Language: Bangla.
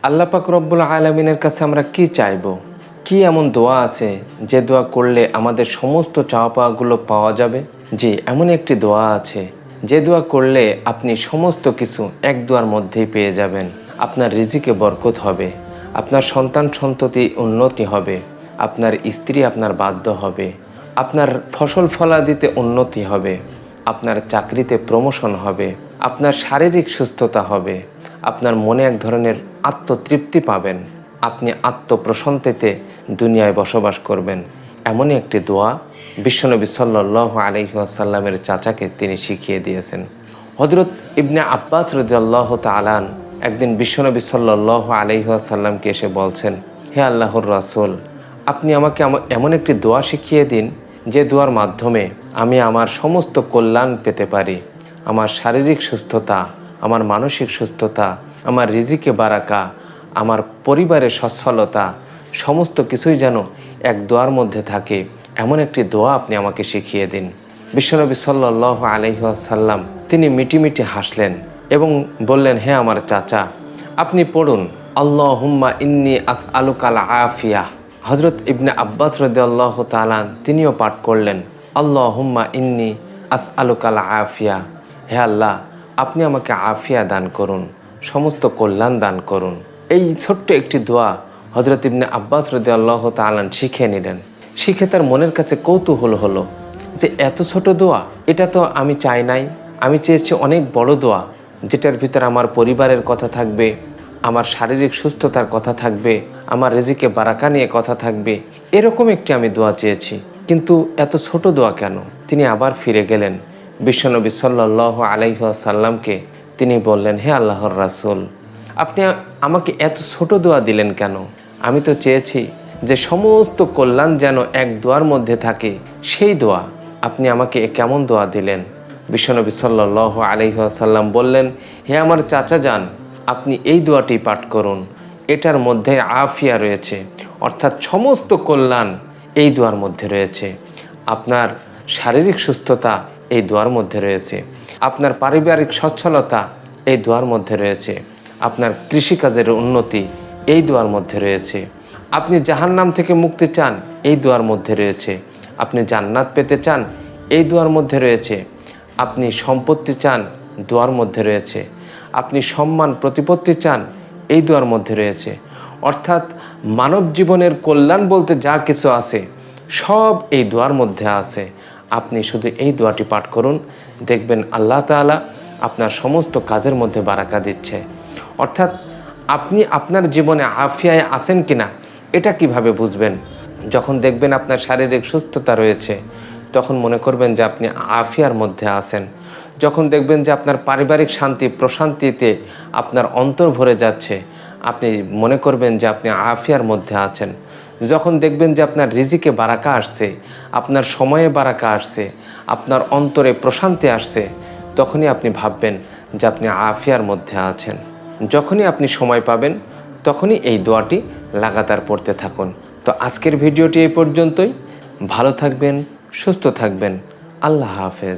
আল্লাহ পাক রব্বুল আলামিনের কাছে আমরা কি চাইবো? কি এমন দোয়া আছে যে দোয়া করলে আমাদের সমস্ত চাওয়া পাওয়াগুলো পাওয়া যাবে? জি, এমন একটি দোয়া আছে যে দোয়া করলে আপনি সমস্ত কিছু এক দোয়ার মধ্যেই পেয়ে যাবেন। আপনার রিজিকে বরকত হবে, আপনার সন্তান সন্ততি উন্নতি হবে, আপনার স্ত্রী আপনার বাধ্য হবে, আপনার ফসল ফলাদিতে উন্নতি হবে, আপনার চাকরিতে প্রমোশন হবে, আপনার শারীরিক সুস্থতা হবে, আপনার মনে এক ধরনের আত্মতৃপ্তি পাবেন, আপনি আত্মপ্রশান্তিতে দুনিয়ায় বসবাস করবেন। এমনই একটি দোয়া বিশ্বনবী সাল্লাল্লাহু আলাইহি ওয়াসাল্লামের চাচাকে তিনি শিখিয়ে দিয়েছেন। হযরত ইবনে আব্বাস রাদিয়াল্লাহু তাআলা একদিন বিশ্বনবী সাল্লাল্লাহু আলাইহি ওয়াসাল্লামকে এসে বলছেন, হে আল্লাহর রাসূল, আপনি আমাকে এমন একটি দোয়া শিখিয়ে দিন যে দোয়ার মাধ্যমে আমি আমার সমস্ত কল্যাণ পেতে পারি। আমার শারীরিক সুস্থতা, আমার মানসিক সুস্থতা, আমার রিজিকে বারাকা, আমার পরিবারের সচ্ছলতা সমস্ত কিছুই যেন এক দোয়ার মধ্যে থাকে, এমন একটি দোয়া আপনি আমাকে শিখিয়ে দিন। বিশ্বনবী সাল্লাল্লাহু আলাইহি ওয়াসাল্লাম তিনি মিটিমিটি হাসলেন এবং বললেন, হে আমার চাচা, আপনি পড়ুন, আল্লাহুম্মা ইন্নী আসআলুকাল আফিয়া। হযরত ইবনে আব্বাস রাদিয়াল্লাহু তাআলা তিনিও পাঠ করলেন, আল্লাহুম্মা ইন্নী আসআলুকাল আফিয়া। হে আল্লাহ, আপনি আমাকে আফিয়া দান করুন, সমস্ত কল্যাণ দান করুন। এই ছোট্ট একটি দোয়া হযরত ইবনে আব্বাস রাদিয়াল্লাহু তাআলা শিখে নিলেন। শিখে তার মনের কাছে কৌতূহল হলো যে এত ছোট দোয়া, এটা তো আমি চাই নাই, আমি চেয়েছি অনেক বড় দোয়া, যেটার ভিতর আমার পরিবারের কথা থাকবে, আমার শারীরিক সুস্থতার কথা থাকবে, আমার রিজিকে বারাকা নিয়ে কথা থাকবে, এরকম একটি আমি দোয়া চেয়েছি, কিন্তু এত ছোট দোয়া কেন? তিনি আবার ফিরে গেলেন বিশ্বনবী সাল্লাল্লাহু আলাইহি ওয়াসাল্লামকে। তিনি বললেন, হে আল্লাহর রাসূল, আপনি আমাকে এত ছোট দোয়া দিলেন কেন? আমি তো চেয়েছি যে সমস্ত কল্যাণ যেন এক দোয়ার মধ্যে থাকে, সেই দোয়া আপনি আমাকে কেমন দোয়া দিলেন? বিশ্বনবী সাল্লাল্লাহু আলাইহি ওয়াসাল্লাম বললেন, হে আমার চাচা যান, আপনি এই দোয়াটি পাঠ করুন, এটার মধ্যে আফিয়া রয়েছে, অর্থাৎ সমস্ত কল্যাণ এই দোয়ার মধ্যে রয়েছে। আপনার শারীরিক সুস্থতা এই দোয়ার মধ্যে রয়েছে, আপনার পারিবারিক সচ্ছলতা এই দোয়ার মধ্যে রয়েছে, আপনার কৃষিকাজের উন্নতি এই দোয়ার মধ্যে রয়েছে, আপনি জাহান্নাম থেকে মুক্তি চান এই দোয়ার মধ্যে রয়েছে, আপনি জান্নাত পেতে চান এই দোয়ার মধ্যে রয়েছে, আপনি সম্পত্তি চান দোয়ার মধ্যে রয়েছে, আপনি সম্মান প্রতিপত্তি চান এই দোয়ার মধ্যে রয়েছে। অর্থাৎ মানব জীবনের কল্যাণ বলতে যা কিছু আছে সব এই দোয়ার মধ্যে আছে। আপনি শুধু এই দোয়াটি পাঠ করুন, দেখবেন আল্লাহ তাআলা আপনার সমস্ত কাজের মধ্যে বারাকা দিচ্ছে। অর্থাৎ আপনি আপনার জীবনে আফিয়ায় আছেন কিনা এটা কিভাবে বুঝবেন? যখন দেখবেন আপনার শারীরিক সুস্থতা রয়েছে, তখন মনে করবেন যে আপনি আফিয়ার মধ্যে আছেন। যখন দেখবেন যে আপনার পারিবারিক শান্তি প্রশান্তিতে আপনার অন্তর ভরে যাচ্ছে, আপনি মনে করবেন যে আপনি আফিয়ার মধ্যে আছেন। যখন দেখবেন যে আপনার রিজিকে বারাকা আসছে, আপনার সময়ে বারাকা আসছে, আপনার অন্তরে প্রশান্তি আসছে, তখনই আপনি ভাববেন যে আপনি আফিয়ার মধ্যে আছেন। যখনই আপনি সময় পাবেন তখনই এই দোয়াটি লাগাতার পড়তে থাকুন। তো আজকের ভিডিওটি এই পর্যন্তই। ভালো থাকবেন, সুস্থ থাকবেন। আল্লাহ হাফেজ।